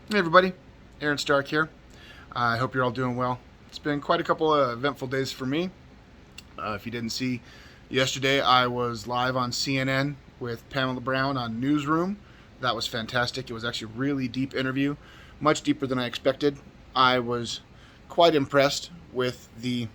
Hey everybody, Aaron Stark here. I hope you're all doing well. It's been quite a couple of eventful days for me. If you didn't see, yesterday I was live on CNN with Pamela Brown on Newsroom. That was fantastic. It was actually a really deep interview, much deeper than I expected. I was quite impressed with the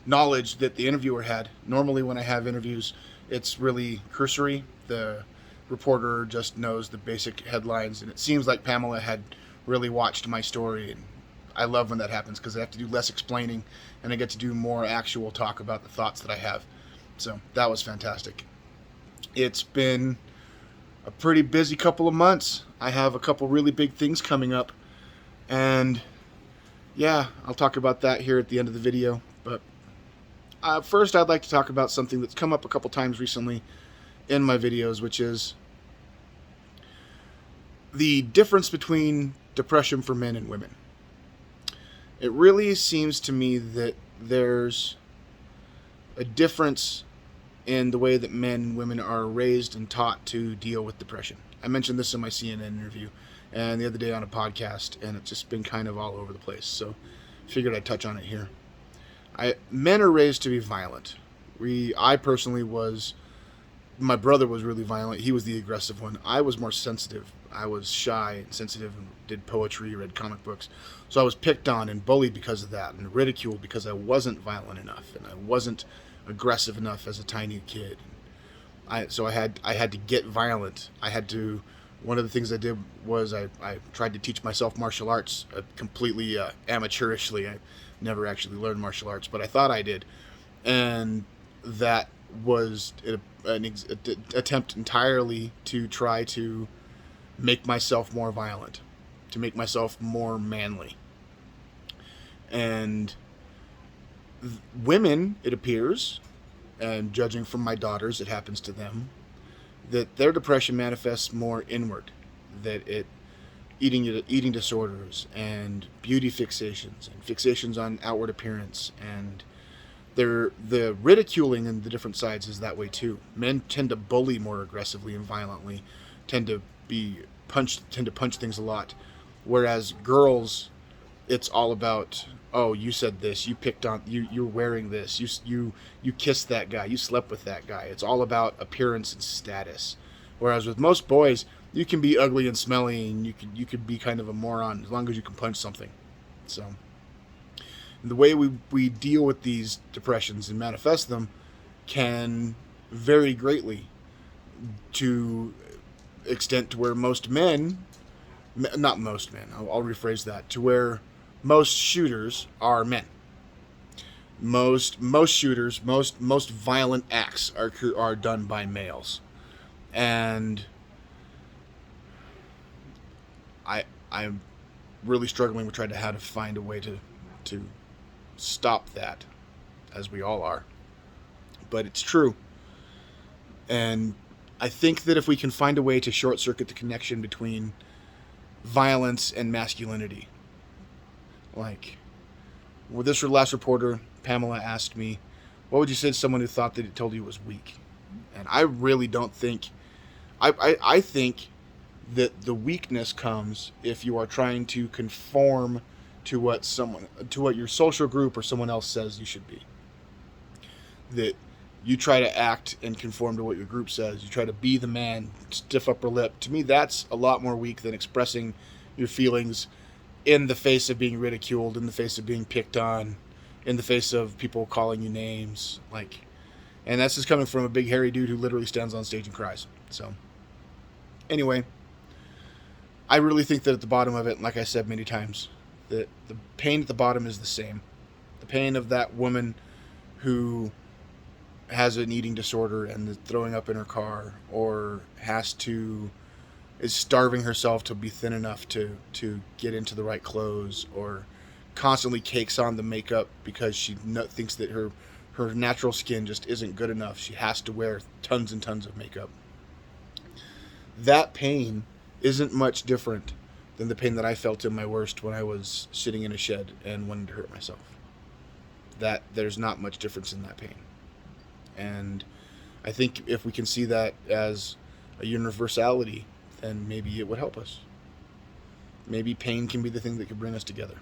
knowledge that the interviewer had. Normally, when I have interviews, it's really cursory. The reporter just knows the basic headlines, and it seems like Pamela had really watched my story. And I love when that happens because I have to do less explaining and I get to do more actual talk about the thoughts that I have. So that was fantastic. It's been a pretty busy couple of months. I have a couple really big things coming up, and yeah, I'll talk about that here at the end of the video. But first, I'd like to talk about something that's come up a couple times recently in my videos, which is the difference between depression for men and women. It really seems to me that there's a difference in the way that men and women are raised and taught to deal with depression. I mentioned this in my CNN interview and the other day on a podcast, and it's just been kind of all over the place. So figured I'd touch on it here. Men are raised to be violent. I personally was. My brother was really violent. He was the aggressive one. I was more sensitive. I was shy and sensitive and did poetry, read comic books. So I was picked on and bullied because of that, and ridiculed because I wasn't violent enough and I wasn't aggressive enough as a tiny kid. So I had to get violent. I had to. One of the things I did was I tried to teach myself martial arts completely amateurishly. I never actually learned martial arts, but I thought I did, and that was an attempt entirely to try to make myself more violent, to make myself more manly. And women, it appears, and judging from my daughters, it happens to them, that their depression manifests more inward, that eating disorders and beauty fixations and fixations on outward appearance, and the ridiculing in the different sides is that way too. Men tend to bully more aggressively and violently, tend to punch things a lot, whereas girls, it's all about, oh, you said this, you picked on, you're wearing this, you kissed that guy, you slept with that guy. It's all about appearance and status. Whereas with most boys, you can be ugly and smelly, and you could be kind of a moron as long as you can punch something. So the way we deal with these depressions and manifest them can vary greatly, to extent to where most men, not most men, I'll rephrase that, to where most shooters are men. Most shooters, most violent acts are done by males, and I'm really struggling with trying to how to find a way to stop that, as we all are. But it's true, and I think that if we can find a way to short circuit the connection between violence and masculinity, like with this last reporter, Pamela asked me, what would you say to someone who thought that it told you was weak? And I really don't think, I think that the weakness comes if you are trying to conform to what your social group or someone else says you should be. That you try to act and conform to what your group says. You try to be the man, stiff upper lip. To me, that's a lot more weak than expressing your feelings in the face of being ridiculed, in the face of being picked on, in the face of people calling you names. And that's just coming from a big hairy dude who literally stands on stage and cries. So anyway, I really think that at the bottom of it, like I said many times, that the pain at the bottom is the same. The pain of that woman who has an eating disorder and is throwing up in her car, or is starving herself to be thin enough to get into the right clothes, or constantly cakes on the makeup because she thinks that her natural skin just isn't good enough. She has to wear tons and tons of makeup. That pain isn't much different than the pain that I felt in my worst when I was sitting in a shed and wanted to hurt myself. That there's not much difference in that pain. And I think if we can see that as a universality then maybe it would help us. Maybe pain can be the thing that could bring us together.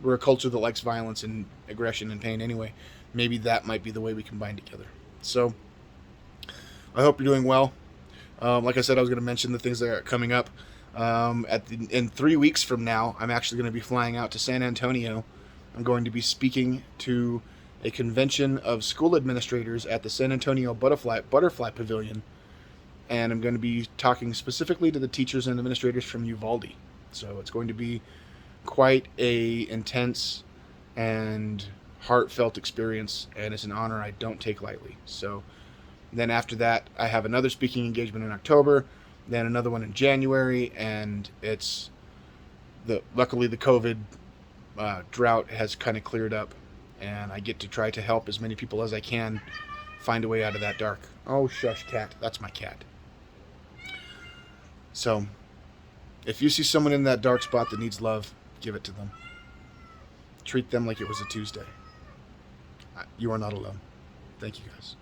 We're a culture that likes violence and aggression and pain anyway. Maybe that might be the way we combine together. So I hope you're doing well. Like I said, I was going to mention the things that are coming up. In 3 weeks from now, I'm actually going to be flying out to San Antonio. I'm going to be speaking to a convention of school administrators at the San Antonio Butterfly Pavilion, and I'm going to be talking specifically to the teachers and administrators from Uvalde. So it's going to be quite a intense and heartfelt experience, and it's an honor I don't take lightly. So then after that, I have another speaking engagement in October, then another one in January, and luckily the COVID drought has kind of cleared up, and I get to try to help as many people as I can find a way out of that dark. Oh, shush, cat. That's my cat. So if you see someone in that dark spot that needs love, give it to them. Treat them like it was a Tuesday. You are not alone. Thank you, guys.